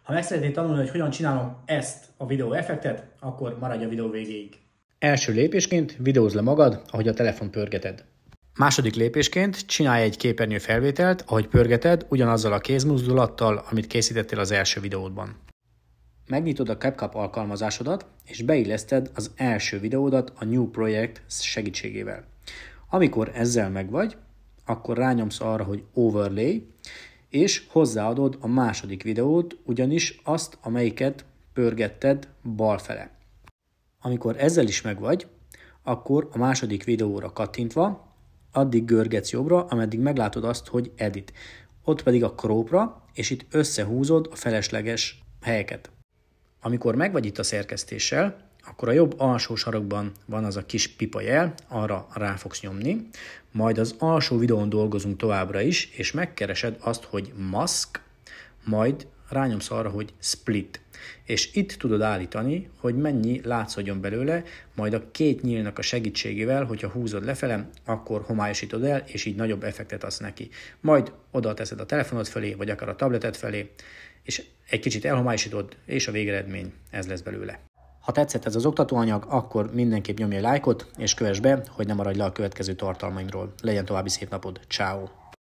Ha meg szeretnéd tanulni, hogy hogyan csinálom ezt a videó effektet, akkor maradj a videó végéig. Első lépésként videózd le magad, ahogy a telefon pörgeted. Második lépésként csinálj egy képernyő felvételt, ahogy pörgeted, ugyanazzal a kézmozdulattal, amit készítettél az első videódban. Megnyitod a CapCut alkalmazásodat, és beilleszted az első videódat a New Project segítségével. Amikor ezzel megvagy, akkor rányomsz arra, hogy Overlay, és hozzáadod a második videót, ugyanis azt, amelyiket pörgetted balfele. Amikor ezzel is megvagy, akkor a második videóra kattintva, addig görgetsz jobbra, ameddig meglátod azt, hogy Edit. Ott pedig a Cropra, és itt összehúzod a felesleges helyeket. Amikor megvagy itt a szerkesztéssel, akkor a jobb alsó sarokban van az a kis pipa jel, arra rá fogsz nyomni, majd az alsó videón dolgozunk továbbra is, és megkeresed azt, hogy Mask, majd rányomsz arra, hogy Split. És itt tudod állítani, hogy mennyi látszódjon belőle, majd a két nyílnak a segítségével, hogyha húzod lefele, akkor homályosítod el, és így nagyobb effektet adsz neki. Majd oda teszed a telefonod felé, vagy akár a tabletet felé, és egy kicsit elhomályosítod, és a végeredmény ez lesz belőle. Ha tetszett ez az oktatóanyag, akkor mindenképp nyomj egy lájkot, és kövess be, hogy ne maradj le a következő tartalmaimról. Legyen további szép napod. Ciao.